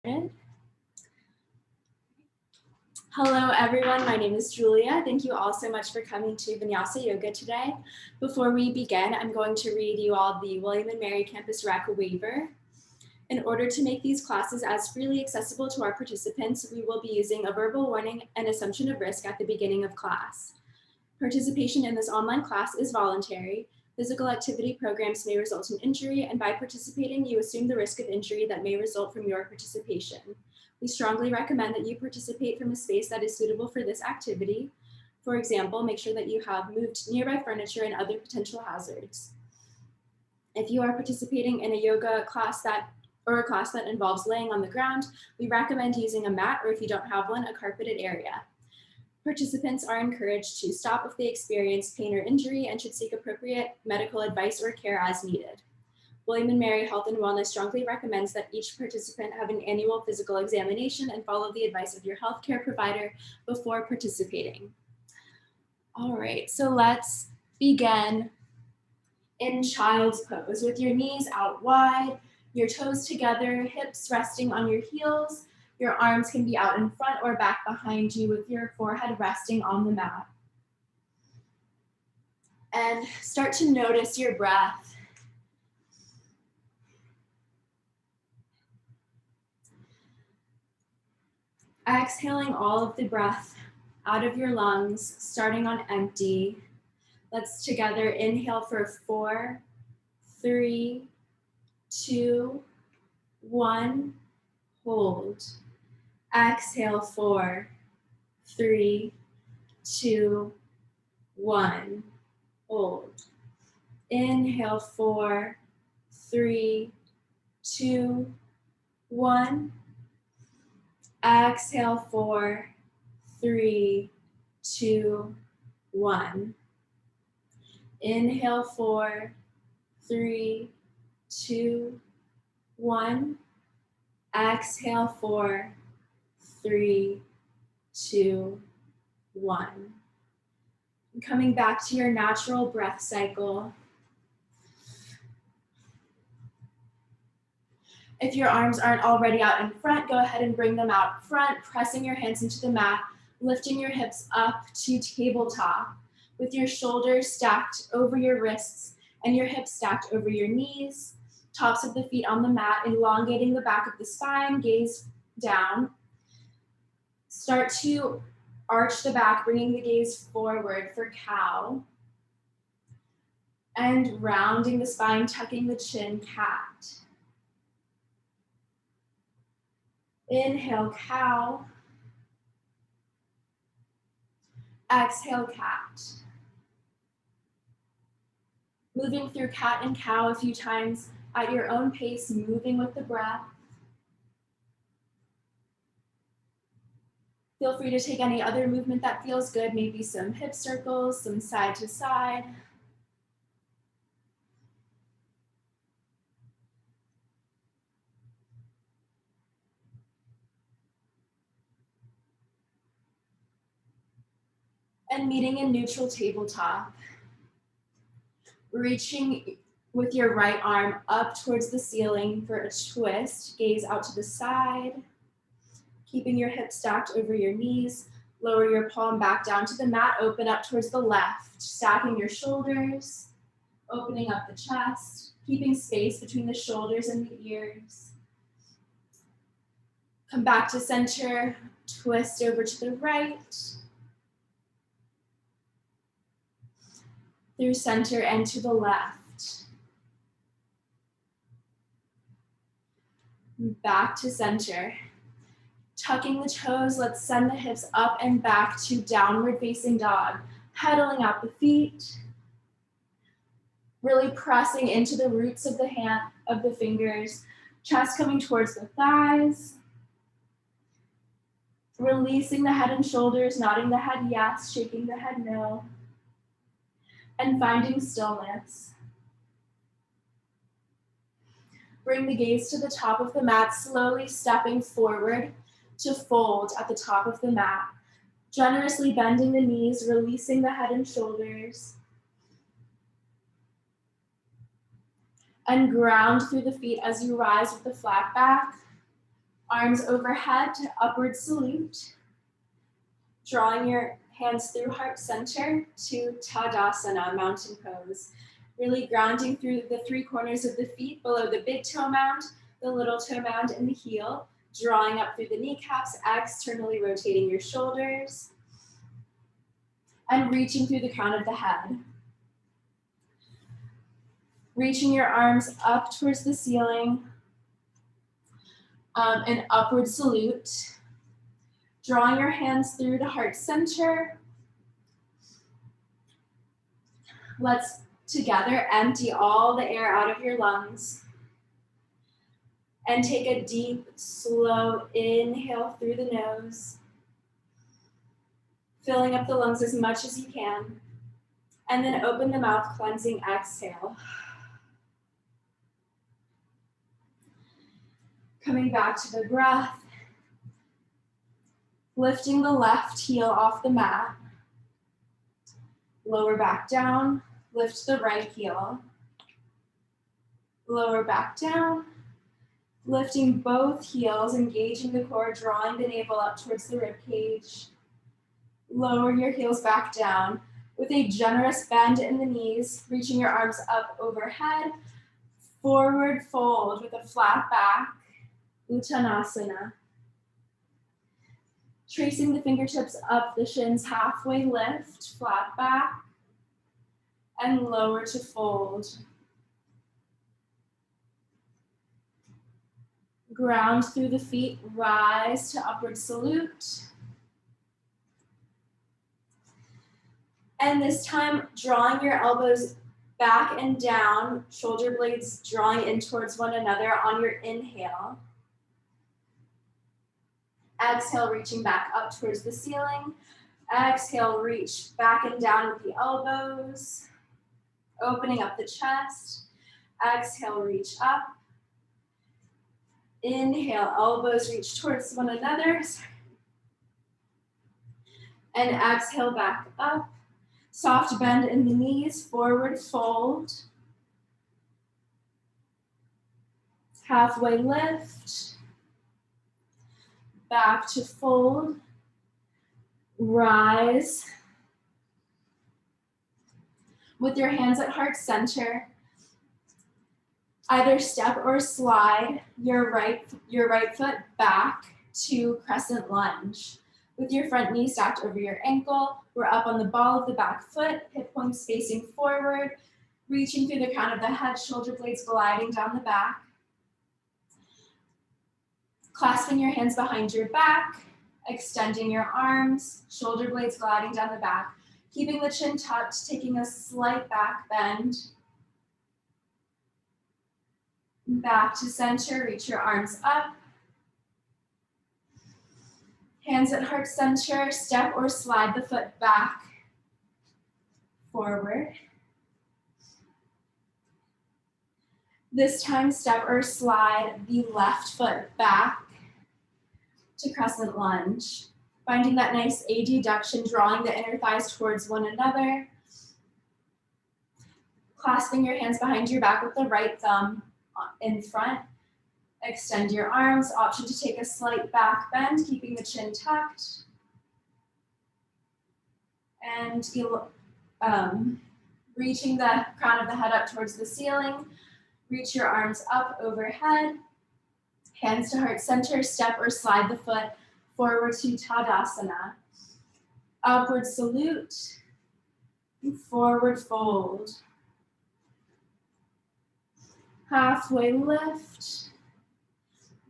Hello everyone, my name is Julia. Thank you all so much for coming to Vinyasa Yoga today. Before we begin, I'm going to read you all the William & Mary Campus Rec waiver. In order to make these classes as freely accessible to our participants, we will be using a verbal warning and assumption of risk at the beginning of class. Participation in this online class is voluntary. Physical activity programs may result in injury, and by participating, you assume the risk of injury that may result from your participation. We strongly recommend that you participate from a space that is suitable for this activity. For example, make sure that you have moved nearby furniture and other potential hazards. If you are participating in a yoga class or a class that involves laying on the ground, we recommend using a mat, or if you don't have one, a carpeted area. Participants are encouraged to stop if they experience pain or injury and should seek appropriate medical advice or care as needed. William & Mary Health and Wellness strongly recommends that each participant have an annual physical examination and follow the advice of your healthcare provider before participating. All right, so let's begin in child's pose with your knees out wide, your toes together, hips resting on your heels. Your arms can be out in front or back behind you with your forehead resting on the mat. And start to notice your breath. Exhaling all of the breath out of your lungs, starting on empty. Let's together inhale for 4, 3, 2, 1, hold. Exhale 4, 3, 2, 1, hold. Inhale 4, 3, 2, 1. Exhale 4, 3, 2, 1. Inhale 4, 3, 2, 1. Exhale 4, 3, 2, 1. And coming back to your natural breath cycle. If your arms aren't already out in front, go ahead and bring them out front, pressing your hands into the mat, lifting your hips up to tabletop with your shoulders stacked over your wrists and your hips stacked over your knees, tops of the feet on the mat, elongating the back of the spine, gaze down. Start to arch the back, bringing the gaze forward for cow. And rounding the spine, tucking the chin, cat. Inhale, cow. Exhale, cat. Moving through cat and cow a few times at your own pace, moving with the breath. Feel free to take any other movement that feels good, maybe some hip circles, some side to side. And meeting in neutral tabletop. Reaching with your right arm up towards the ceiling for a twist, gaze out to the side. Keeping your hips stacked over your knees, lower your palm back down to the mat, open up towards the left, stacking your shoulders, opening up the chest, keeping space between the shoulders and the ears. Come back to center, twist over to the right, through center and to the left. Back to center. Tucking the toes, let's send the hips up and back to downward facing dog. Pedaling out the feet. Really pressing into the roots of the fingers. Chest coming towards the thighs. Releasing the head and shoulders, nodding the head yes, shaking the head no. And finding stillness. Bring the gaze to the top of the mat, slowly stepping forward to fold at the top of the mat. Generously bending the knees, releasing the head and shoulders. And ground through the feet as you rise with the flat back. Arms overhead to upward salute. Drawing your hands through heart center to Tadasana, mountain pose. Really grounding through the three corners of the feet below the big toe mound, the little toe mound, and the heel. Drawing up through the kneecaps, externally rotating your shoulders. And reaching through the crown of the head. Reaching your arms up towards the ceiling. An upward salute. Drawing your hands through to heart center. Let's together empty all the air out of your lungs. And take a deep, slow inhale through the nose. Filling up the lungs as much as you can. And then open the mouth, cleansing exhale. Coming back to the breath. Lifting the left heel off the mat. Lower back down. Lift the right heel. Lower back down. Lifting both heels, engaging the core, drawing the navel up towards the rib cage. Lower your heels back down with a generous bend in the knees, reaching your arms up overhead. Forward fold with a flat back, Uttanasana. Tracing the fingertips up the shins, halfway lift, flat back, and lower to fold. Ground through the feet, rise to upward salute. And this time, drawing your elbows back and down, shoulder blades drawing in towards one another on your inhale. Exhale, reaching back up towards the ceiling. Exhale, reach back and down with the elbows. Opening up the chest. Exhale, reach up. Inhale, elbows reach towards one another. And exhale, back up. Soft bend in the knees, forward fold. Halfway lift. Back to fold. Rise. With your hands at heart center, either step or slide your right foot back to Crescent Lunge. With your front knee stacked over your ankle, we're up on the ball of the back foot, hip points facing forward, reaching through the crown of the head, shoulder blades gliding down the back. Clasping your hands behind your back, extending your arms, shoulder blades gliding down the back, keeping the chin tucked, taking a slight back bend. Back to center, reach your arms up. Hands at heart center, step or slide the foot back, forward. This time, step or slide the left foot back to Crescent Lunge. Finding that nice adduction, drawing the inner thighs towards one another. Clasping your hands behind your back with the right thumb in front. Extend your arms, option to take a slight back bend, keeping the chin tucked. And reaching the crown of the head up towards the ceiling. Reach your arms up overhead. Hands to heart center, step or slide the foot forward to Tadasana. Upward salute, forward fold. Halfway lift,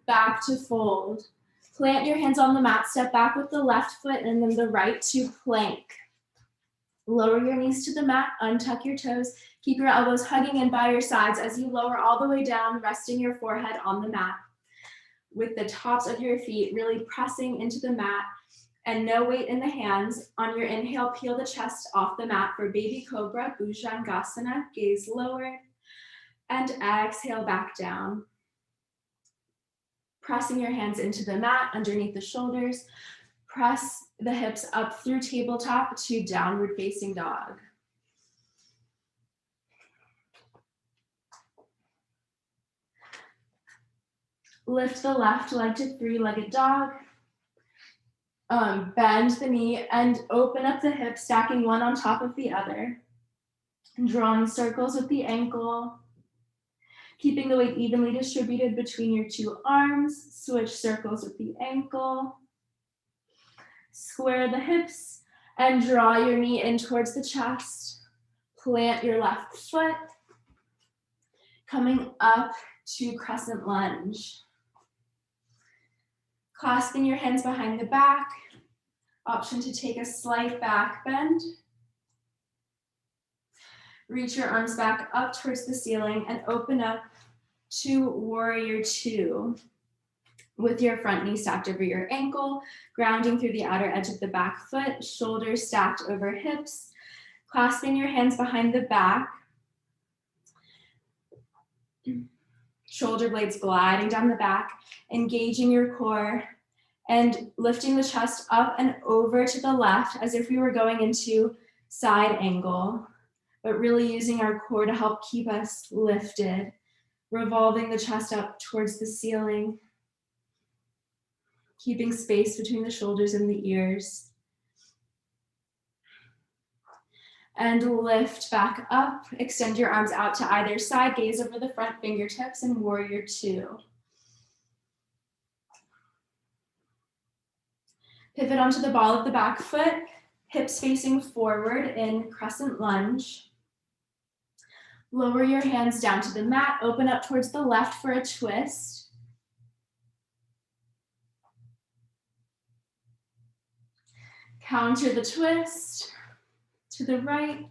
back to fold. Plant your hands on the mat, step back with the left foot and then the right to plank. Lower your knees to the mat, untuck your toes, keep your elbows hugging in by your sides as you lower all the way down, resting your forehead on the mat. With the tops of your feet really pressing into the mat and no weight in the hands. On your inhale, peel the chest off the mat for Baby Cobra, Bhujangasana, gaze lowered. And exhale back down. Pressing your hands into the mat underneath the shoulders. Press the hips up through tabletop to downward facing dog. Lift the left leg to three-legged dog. Bend the knee and open up the hips, stacking one on top of the other. Drawing circles with the ankle. Keeping the weight evenly distributed between your two arms. Switch circles with the ankle. Square the hips and draw your knee in towards the chest. Plant your left foot. Coming up to Crescent Lunge. Clasping your hands behind the back. Option to take a slight back bend. Reach your arms back up towards the ceiling and open up to Warrior Two. With your front knee stacked over your ankle, grounding through the outer edge of the back foot, shoulders stacked over hips, clasping your hands behind the back, shoulder blades gliding down the back, engaging your core, and lifting the chest up and over to the left as if we were going into side angle, but really using our core to help keep us lifted, revolving the chest up towards the ceiling, keeping space between the shoulders and the ears. And lift back up, extend your arms out to either side, gaze over the front fingertips, and Warrior Two. Pivot onto the ball of the back foot, hips facing forward in Crescent Lunge. Lower your hands down to the mat, open up towards the left for a twist. Counter the twist to the right,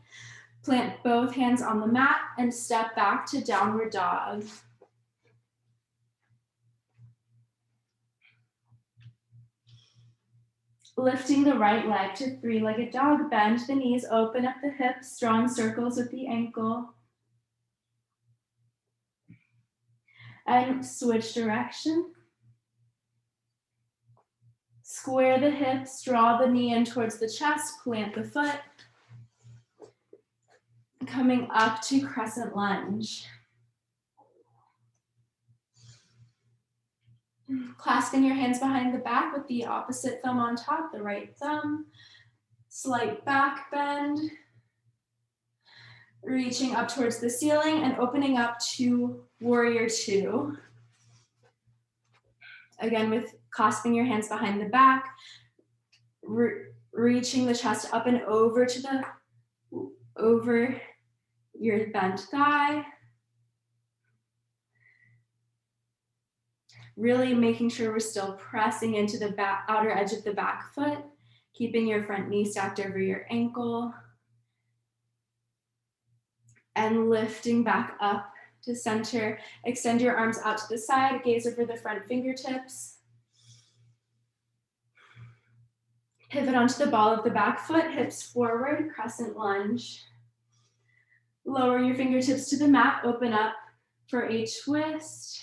plant both hands on the mat and step back to downward dog. Lifting the right leg to three-legged dog, bend the knees, open up the hips, drawing circles with the ankle. And switch direction. Square the hips, draw the knee in towards the chest, plant the foot. Coming up to Crescent Lunge. Clasping your hands behind the back with the opposite thumb on top, the right thumb. Slight back bend. Reaching up towards the ceiling and opening up to Warrior Two. Again, with clasping your hands behind the back, reaching the chest up and over to over your bent thigh. Really making sure we're still pressing into the outer edge of the back foot, keeping your front knee stacked over your ankle. And lifting back up to center. Extend your arms out to the side, gaze over the front fingertips. Pivot onto the ball of the back foot, hips forward, Crescent Lunge. Lower your fingertips to the mat, open up for a twist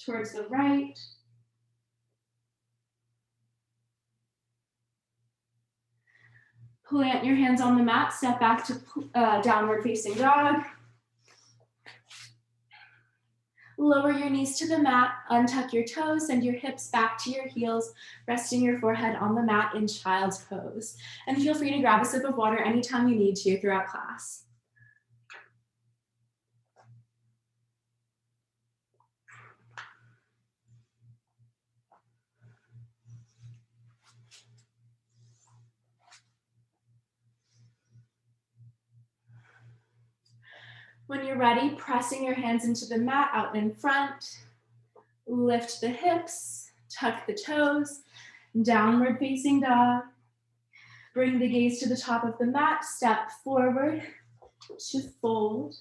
towards the right. Plant your hands on the mat, step back to downward facing dog. Lower your knees to the mat, untuck your toes, send your hips back to your heels, resting your forehead on the mat in child's pose. And feel free to grab a sip of water anytime you need to throughout class. When you're ready, pressing your hands into the mat out in front, lift the hips, tuck the toes, downward facing dog. Bring the gaze to the top of the mat, step forward to fold,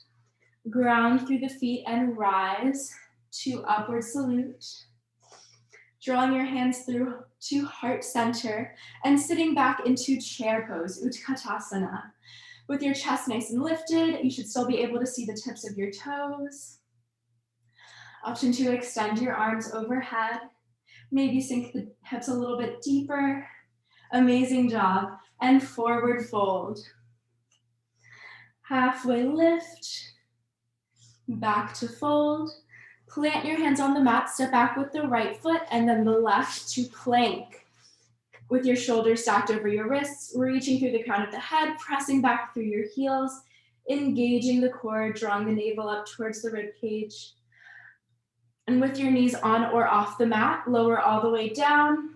ground through the feet and rise to upward salute. Drawing your hands through to heart center and sitting back into chair pose, Utkatasana. With your chest nice and lifted, you should still be able to see the tips of your toes. Option to extend your arms overhead. Maybe sink the hips a little bit deeper. Amazing job. And forward fold. Halfway lift. Back to fold. Plant your hands on the mat, step back with the right foot and then the left to plank. With your shoulders stacked over your wrists, reaching through the crown of the head, pressing back through your heels, engaging the core, drawing the navel up towards the rib cage. And with your knees on or off the mat, lower all the way down.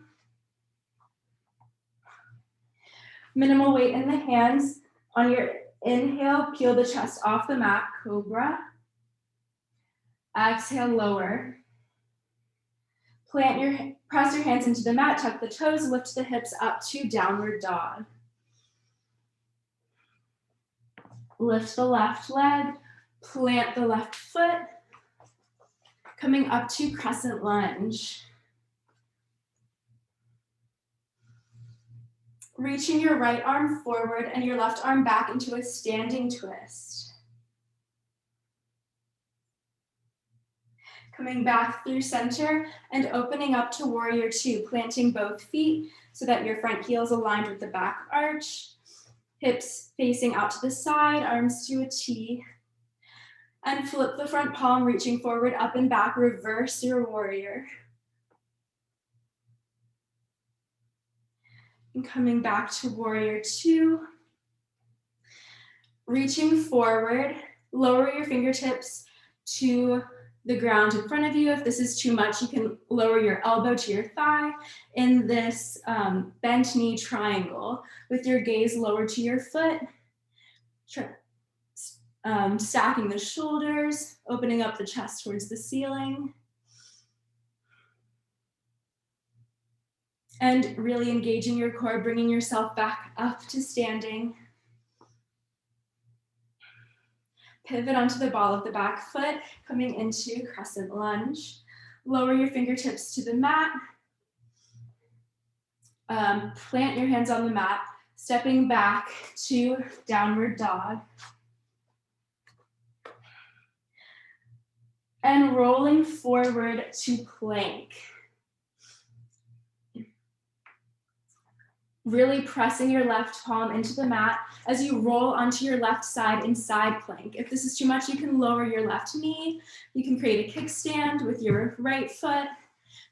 Minimal weight in the hands. On your inhale, peel the chest off the mat, cobra. Exhale, lower. Press your hands into the mat, tuck the toes, lift the hips up to downward dog. Lift the left leg, plant the left foot, coming up to crescent lunge. Reaching your right arm forward and your left arm back into a standing twist. Coming back through center and opening up to warrior two, planting both feet so that your front heel is aligned with the back arch. Hips facing out to the side, arms to a T. And flip the front palm, reaching forward, up and back, reverse your warrior. And coming back to warrior two. Reaching forward, lower your fingertips to the ground in front of you. If this is too much, you can lower your elbow to your thigh in this bent knee triangle with your gaze lower to your foot. Stacking the shoulders, opening up the chest towards the ceiling. And really engaging your core, bringing yourself back up to standing. Pivot onto the ball of the back foot, coming into crescent lunge. Lower your fingertips to the mat. Plant your hands on the mat, stepping back to downward dog. And rolling forward to plank. Really pressing your left palm into the mat as you roll onto your left side in side plank. If this is too much, you can lower your left knee. You can create a kickstand with your right foot,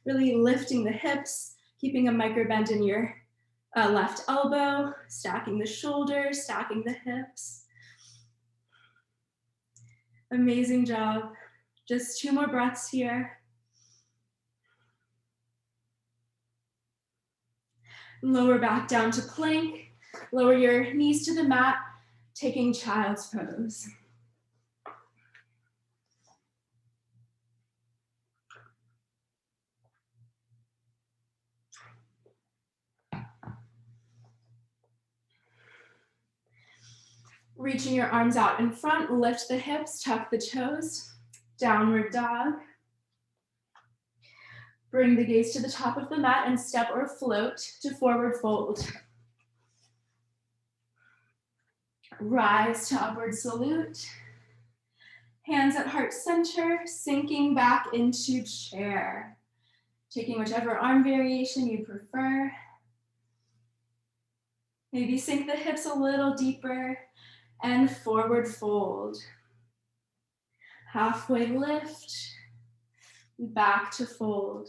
really lifting the hips, keeping a micro bend in your left elbow, stacking the shoulders, stacking the hips. Amazing job. Just 2 more breaths here. Lower back down to plank. Lower your knees to the mat, taking child's pose. Reaching your arms out in front, lift the hips, tuck the toes, downward dog. Bring the gaze to the top of the mat and step or float to forward fold. Rise to upward salute. Hands at heart center, sinking back into chair. Taking whichever arm variation you prefer. Maybe sink the hips a little deeper and forward fold. Halfway lift, back to fold.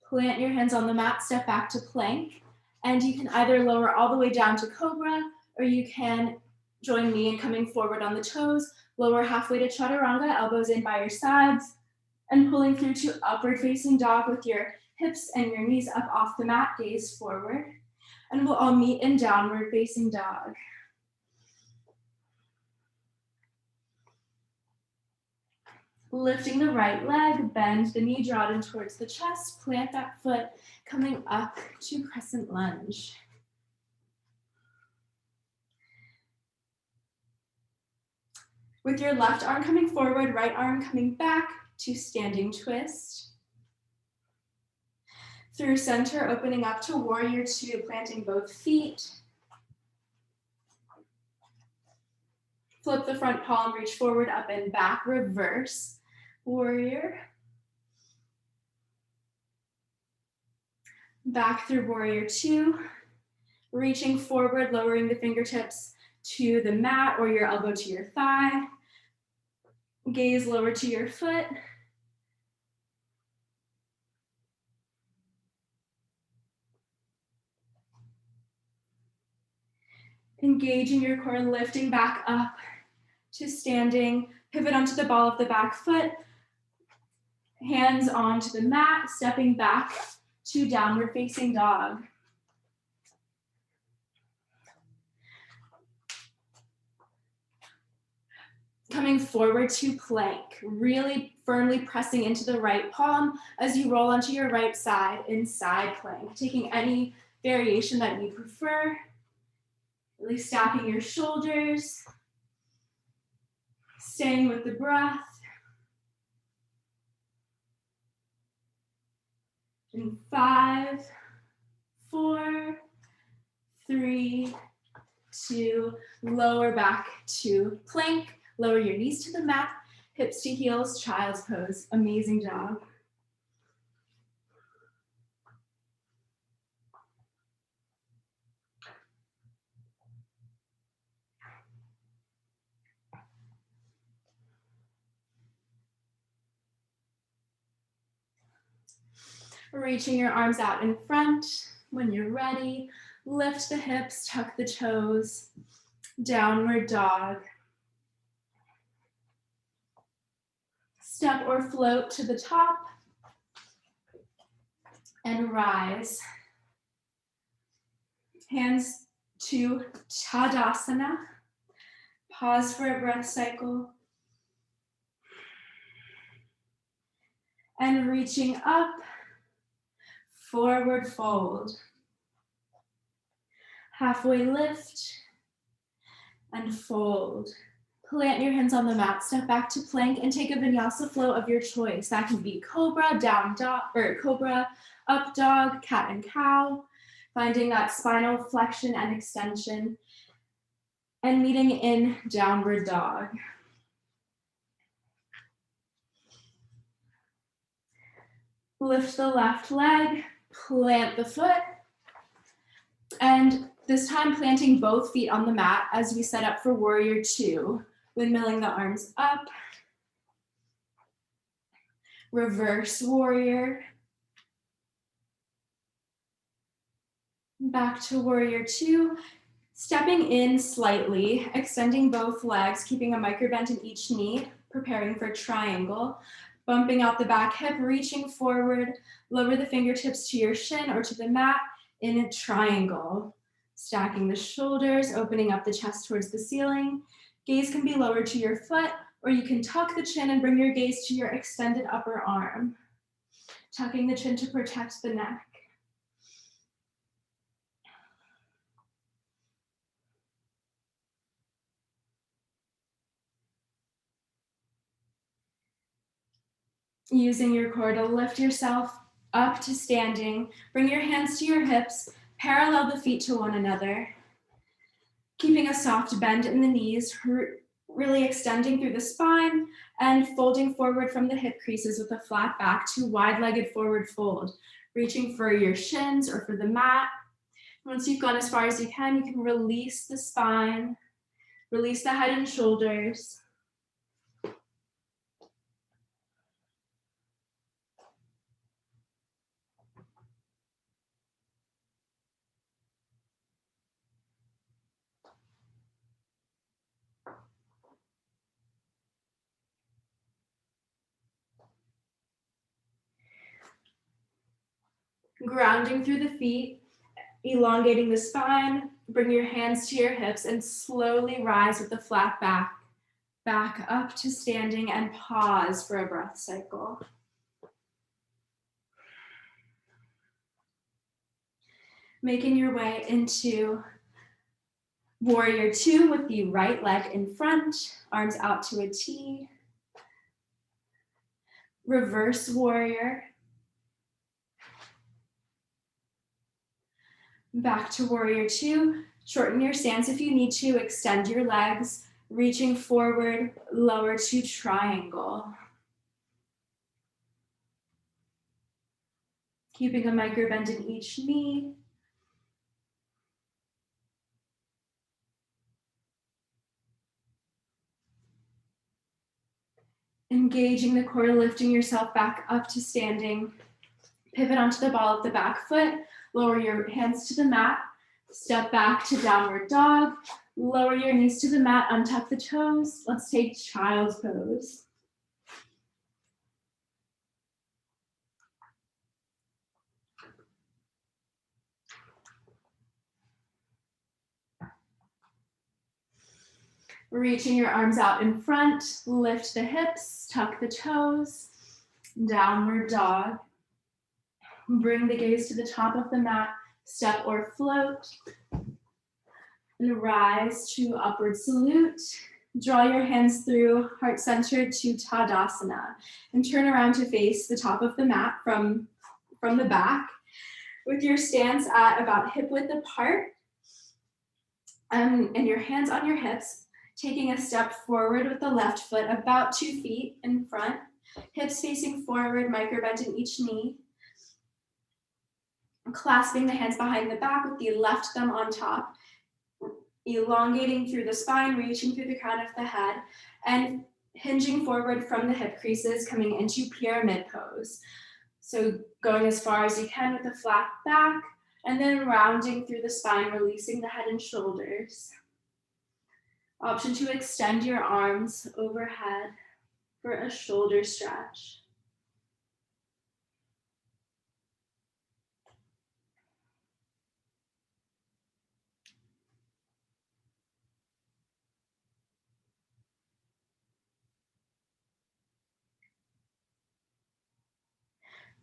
Plant your hands on the mat, step back to plank, and you can either lower all the way down to cobra, or you can join me in coming forward on the toes, lower halfway to chaturanga, elbows in by your sides, and pulling through to upward facing dog with your hips and your knees up off the mat, gaze forward, and we'll all meet in downward facing dog. Lifting the right leg, bend the knee, draw it in towards the chest, plant that foot, coming up to crescent lunge. With your left arm coming forward, right arm coming back to standing twist. Through center, opening up to warrior two, planting both feet. Flip the front palm, reach forward, up and back, reverse. Warrior. Back through warrior two. Reaching forward, lowering the fingertips to the mat or your elbow to your thigh. Gaze lower to your foot. Engaging your core, lifting back up to standing. Pivot onto the ball of the back foot. Hands onto the mat, stepping back to downward facing dog. Coming forward to plank, really firmly pressing into the right palm as you roll onto your right side in side plank, taking any variation that you prefer. Really stacking your shoulders, staying with the breath. In 5, 4, 3, 2, lower back to plank. Lower your knees to the mat, hips to heels, child's pose. Amazing job. Reaching your arms out in front. When you're ready, lift the hips, tuck the toes, downward dog. Step or float to the top and rise. Hands to Tadasana. Pause for a breath cycle. And reaching up, forward fold. Halfway lift and fold. Plant your hands on the mat, step back to plank and take a vinyasa flow of your choice. That can be cobra, down dog, or cobra, up dog, cat and cow, finding that spinal flexion and extension, and meeting in downward dog. Lift the left leg, plant the foot, and this time planting both feet on the mat as we set up for warrior 2. Windmilling the arms up. Reverse warrior. Back to warrior 2. Stepping in slightly, extending both legs, keeping a micro bend in each knee, preparing for triangle. Bumping out the back hip, reaching forward, lower the fingertips to your shin or to the mat in a triangle. Stacking the shoulders, opening up the chest towards the ceiling. Gaze can be lowered to your foot, or you can tuck the chin and bring your gaze to your extended upper arm. Tucking the chin to protect the neck. Using your core to lift yourself up to standing. Bring your hands to your hips, parallel the feet to one another. Keeping a soft bend in the knees, really extending through the spine and folding forward from the hip creases with a flat back to wide-legged forward fold. Reaching for your shins or for the mat. Once you've gone as far as you can release the spine, release the head and shoulders. Grounding through the feet, elongating the spine, bring your hands to your hips and slowly rise with a flat back. Back up to standing and pause for a breath cycle. Making your way into warrior 2 with the right leg in front, arms out to a T. Reverse warrior. Back to warrior 2. Shorten your stance if you need to. Extend your legs, reaching forward, lower to triangle. Keeping a micro bend in each knee. Engaging the core, lifting yourself back up to standing. Pivot onto the ball of the back foot. Lower your hands to the mat. Step back to downward dog. Lower your knees to the mat, untuck the toes. Let's take child's pose. Reaching your arms out in front, lift the hips, tuck the toes, downward dog. Bring the gaze to the top of the mat, step or float, and rise to upward salute. Draw your hands through heart center to Tadasana, and turn around to face the top of the mat from the back, with your stance at about hip width apart, and your hands on your hips, taking a step forward with the left foot about 2 feet in front, hips facing forward, micro bend in each knee. Clasping the hands behind the back with the left thumb on top, elongating through the spine, reaching through the crown of the head, and hinging forward from the hip creases, coming into pyramid pose. So going as far as you can with a flat back, and then rounding through the spine, releasing the head and shoulders. Option to extend your arms overhead for a shoulder stretch.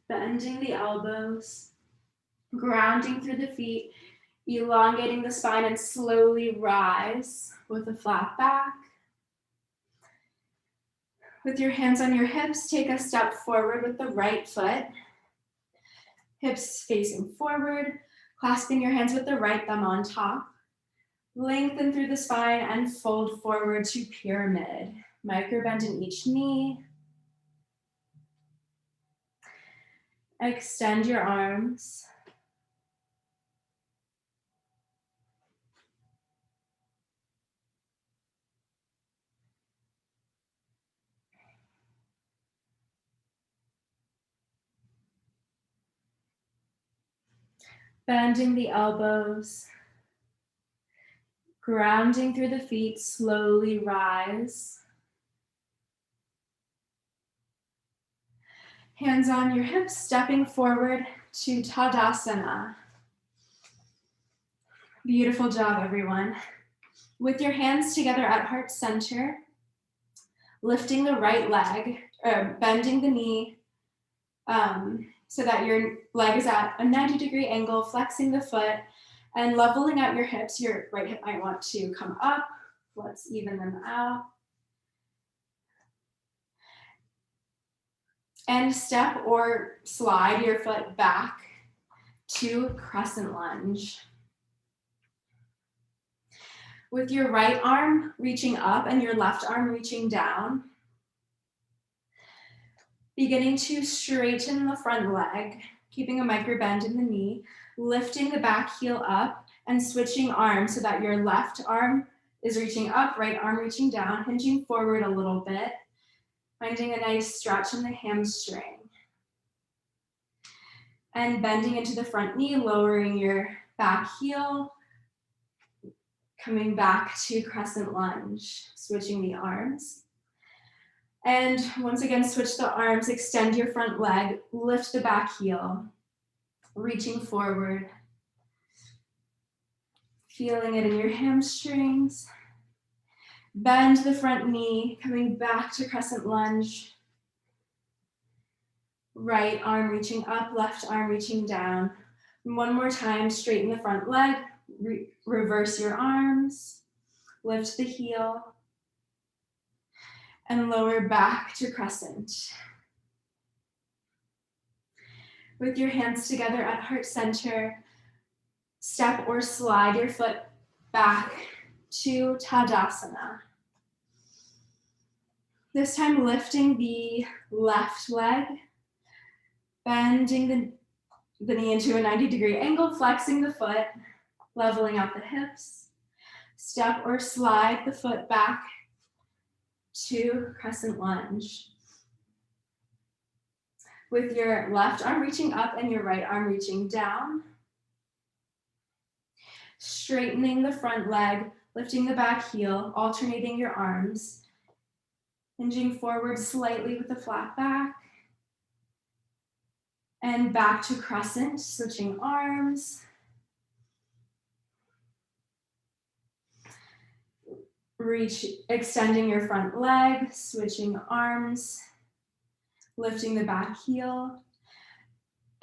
Bending the elbows, grounding through the feet, elongating the spine, and slowly rise with a flat back. With your hands on your hips, take a step forward with the right foot. Hips facing forward, clasping your hands with the right thumb on top. Lengthen through the spine and fold forward to pyramid. Micro bend in each knee. Extend your arms. Bending the elbows. Grounding through the feet, slowly rise. Hands on your hips, stepping forward to Tadasana. Beautiful job, everyone. With your hands together at heart center, lifting the right leg, or bending the knee so that your leg is at a 90-degree angle, flexing the foot, and leveling out your hips. Your right hip might want to come up. Let's even them out. And step or slide your foot back to Crescent Lunge. With your right arm reaching up and your left arm reaching down, beginning to straighten the front leg, keeping a micro bend in the knee, lifting the back heel up and switching arms so that your left arm is reaching up, right arm reaching down, hinging forward a little bit, finding a nice stretch in the hamstring. And bending into the front knee, lowering your back heel, coming back to Crescent Lunge, switching the arms. And once again, switch the arms, extend your front leg, lift the back heel, reaching forward, feeling it in your hamstrings. Bend the front knee, coming back to Crescent Lunge. Right arm reaching up, left arm reaching down. And one more time, straighten the front leg, reverse your arms, lift the heel, and lower back to crescent. With your hands together at heart center, step or slide your foot back to Tadasana. This time lifting the left leg, bending the knee into a 90-degree angle, flexing the foot, leveling out the hips. Step or slide the foot back to Crescent Lunge. With your left arm reaching up and your right arm reaching down. Straightening the front leg, lifting the back heel, alternating your arms. Hinging forward slightly with a flat back. And back to crescent, switching arms. Extending your front leg, switching arms, lifting the back heel,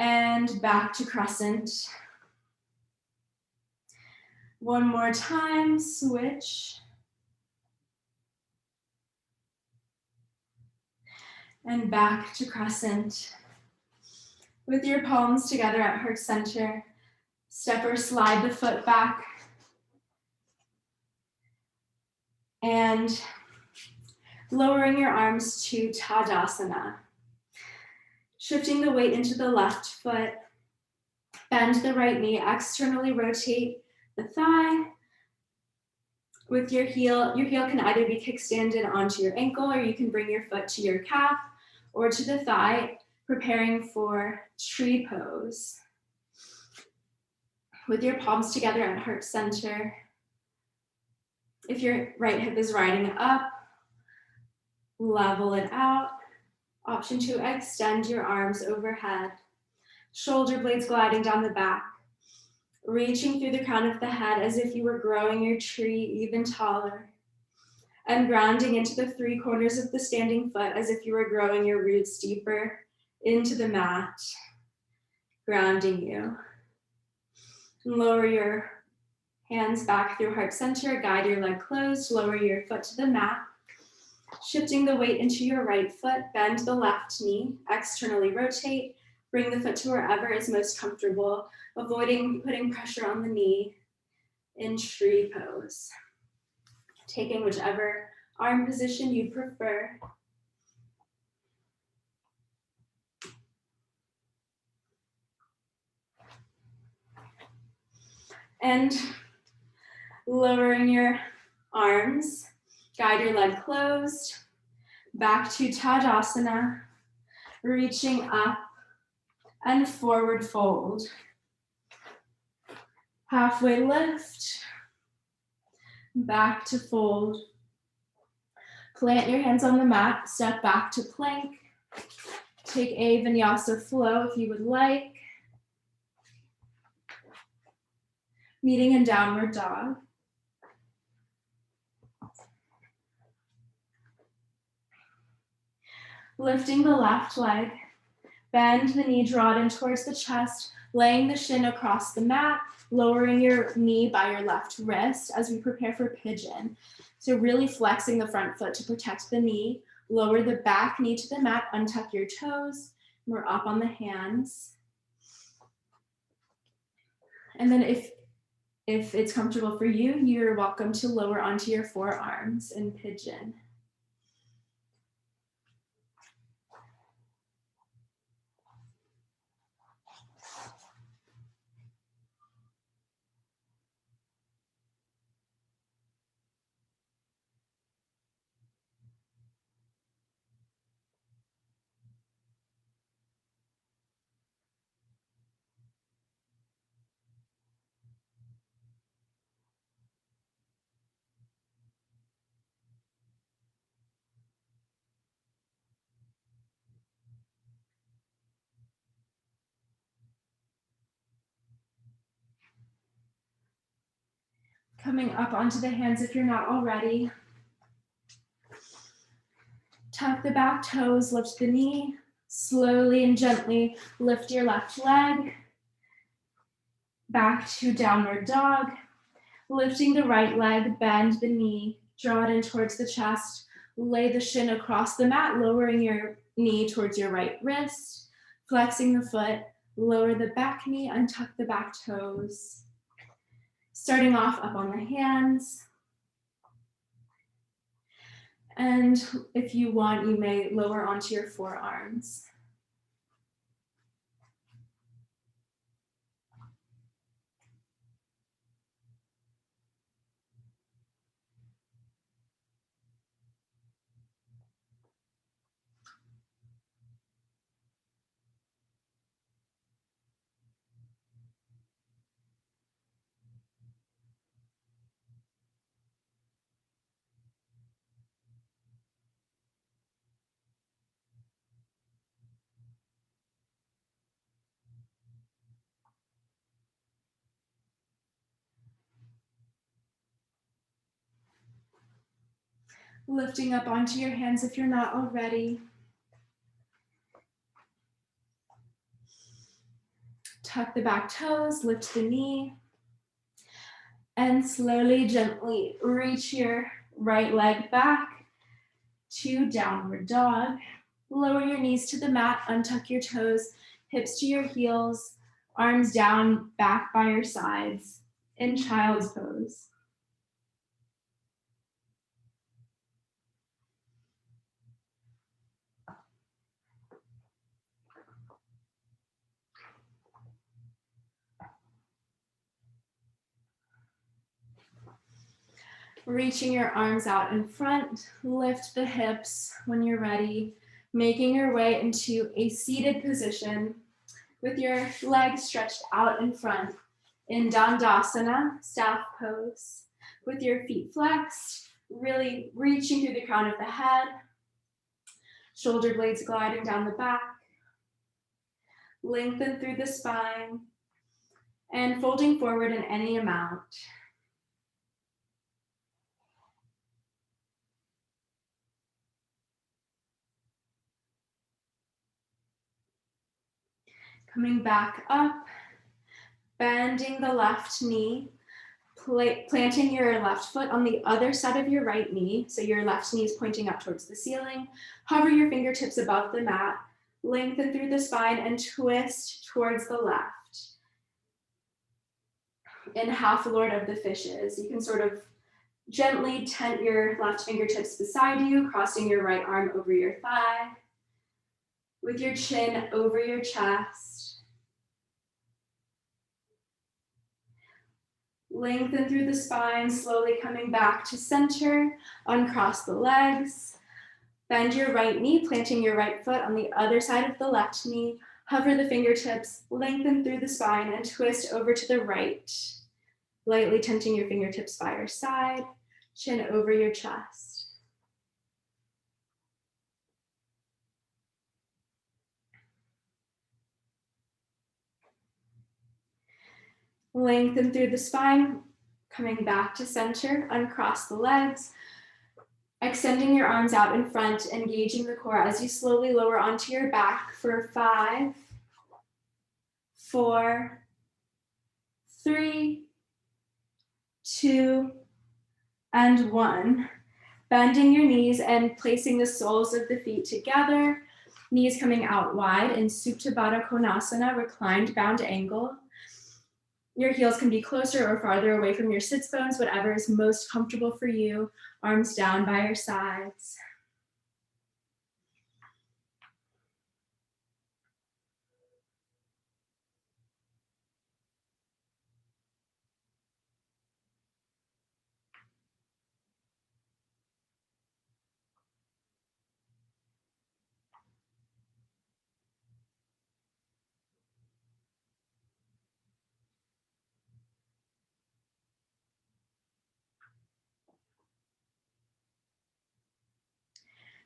and back to crescent. One more time, switch. And back to crescent. With your palms together at heart center, step or slide the foot back. And lowering your arms to Tadasana. Shifting the weight into the left foot. Bend the right knee, externally rotate the thigh. With your heel can either be kickstanded onto your ankle, or you can bring your foot to your calf or to the thigh, preparing for tree pose. With your palms together at heart center. If your right hip is riding up, level it out. Option to extend your arms overhead. Shoulder blades gliding down the back. Reaching through the crown of the head as if you were growing your tree even taller. And grounding into the three corners of the standing foot as if you were growing your roots deeper into the mat, grounding you. And lower your hands back through heart center, guide your leg closed, lower your foot to the mat. Shifting the weight into your right foot, bend the left knee, externally rotate, bring the foot to wherever is most comfortable, avoiding putting pressure on the knee in tree pose. Taking whichever arm position you prefer. And lowering your arms, guide your leg closed, back to Tadasana, reaching up and forward fold. Halfway lift, back to fold. Plant your hands on the mat, step back to plank. Take a Vinyasa flow if you would like. Meeting in downward dog. Lifting the left leg, bend the knee, draw it in towards the chest, laying the shin across the mat, lowering your knee by your left wrist as we prepare for pigeon. So really flexing the front foot to protect the knee, lower the back knee to the mat, untuck your toes, we're up on the hands. And then if it's comfortable for you, you're welcome to lower onto your forearms in pigeon. Coming up onto the hands if you're not already. Tuck the back toes, lift the knee. Slowly and gently lift your left leg. Back to downward dog. Lifting the right leg, bend the knee, draw it in towards the chest. Lay the shin across the mat, lowering your knee towards your right wrist. Flexing the foot, lower the back knee, untuck the back toes. Starting off up on the hands. And if you want, you may lower onto your forearms. Lifting up onto your hands if you're not already. Tuck the back toes, lift the knee, and slowly, gently reach your right leg back to downward dog. Lower your knees to the mat, untuck your toes, hips to your heels, arms down, back by your sides in child's pose. Reaching your arms out in front, lift the hips when you're ready, making your way into a seated position with your legs stretched out in front in Tadasana, staff pose, with your feet flexed, really reaching through the crown of the head, shoulder blades gliding down the back, lengthen through the spine, and folding forward in any amount. Coming back up, bending the left knee, planting your left foot on the other side of your right knee, so your left knee is pointing up towards the ceiling. Hover your fingertips above the mat, lengthen through the spine, and twist towards the left. In half Lord of the Fishes, you can sort of gently tent your left fingertips beside you, crossing your right arm over your thigh, with your chin over your chest. Lengthen through the spine, slowly coming back to center. Uncross the legs. Bend your right knee, planting your right foot on the other side of the left knee. Hover the fingertips, lengthen through the spine, and twist over to the right. Lightly tenting your fingertips by your side, chin over your chest. Lengthen through the spine, coming back to center. Uncross the legs. Extending your arms out in front, engaging the core as you slowly lower onto your back for 5, 4, 3, 2, and 1. Bending your knees and placing the soles of the feet together, knees coming out wide in Supta Baddha Konasana, reclined bound angle. Your heels can be closer or farther away from your sits bones, whatever is most comfortable for you. Arms down by your sides.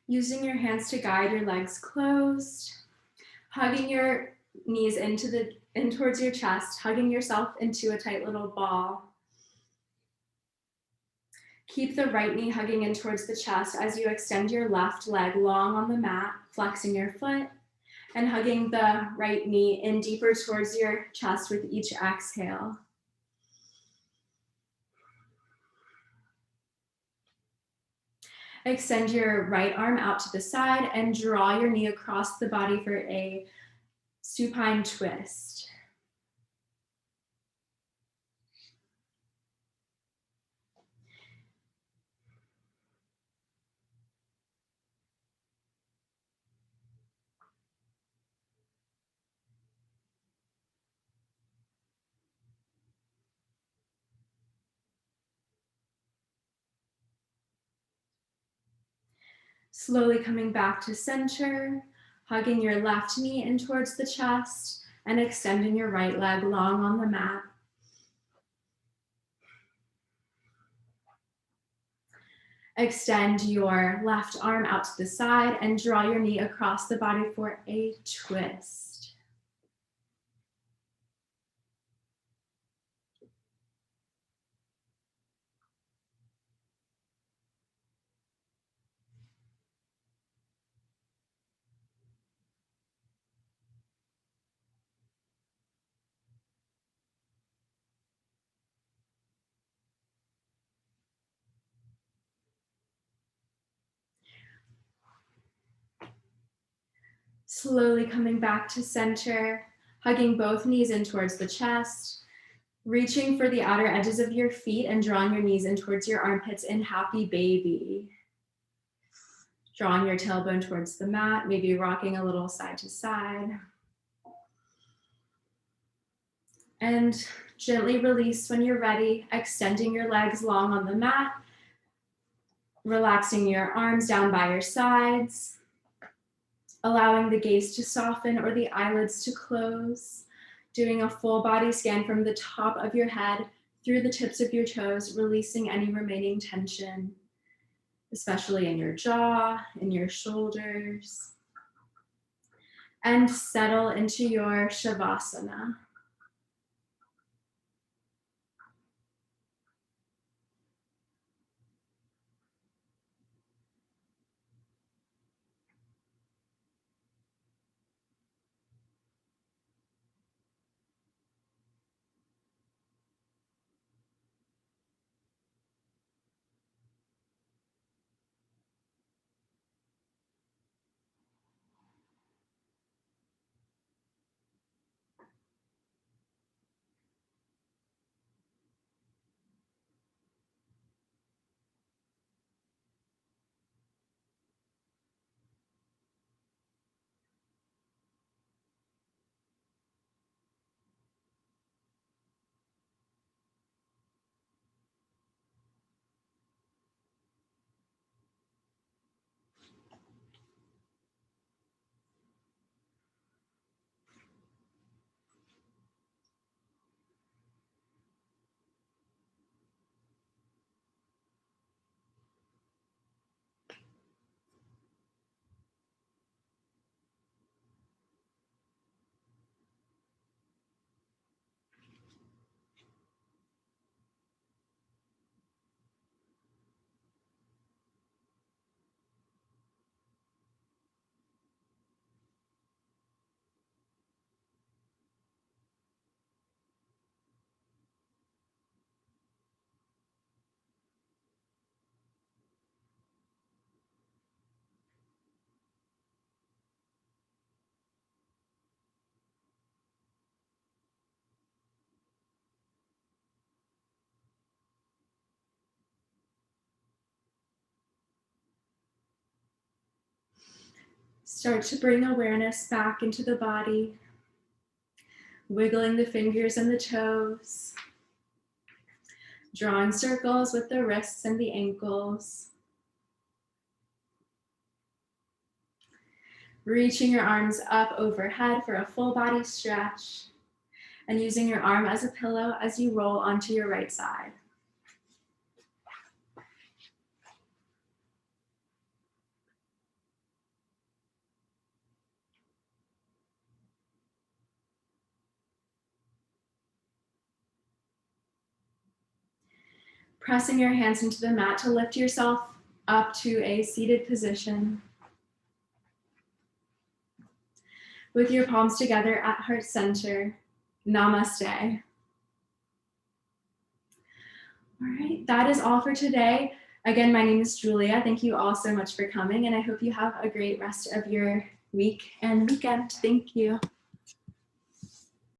Using your hands to guide your legs closed, hugging your knees in towards your chest, hugging yourself into a tight little ball. Keep the right knee hugging in towards the chest as you extend your left leg long on the mat, flexing your foot, and hugging the right knee in deeper towards your chest with each exhale. Extend your right arm out to the side and draw your knee across the body for a supine twist. Slowly coming back to center, hugging your left knee in towards the chest and extending your right leg long on the mat. Extend your left arm out to the side and draw your knee across the body for a twist. Slowly coming back to center, hugging both knees in towards the chest, reaching for the outer edges of your feet and drawing your knees in towards your armpits in happy baby. Drawing your tailbone towards the mat, maybe rocking a little side to side. And gently release when you're ready, extending your legs long on the mat, relaxing your arms down by your sides, allowing the gaze to soften or the eyelids to close, doing a full body scan from the top of your head through the tips of your toes, releasing any remaining tension, especially in your jaw, in your shoulders, and settle into your Shavasana. Start to bring awareness back into the body, wiggling the fingers and the toes, drawing circles with the wrists and the ankles, reaching your arms up overhead for a full body stretch, and using your arm as a pillow as you roll onto your right side. Pressing your hands into the mat to lift yourself up to a seated position. With your palms together at heart center, namaste. All right, that is all for today. Again, my name is Julia. Thank you all so much for coming, and I hope you have a great rest of your week and weekend. Thank you.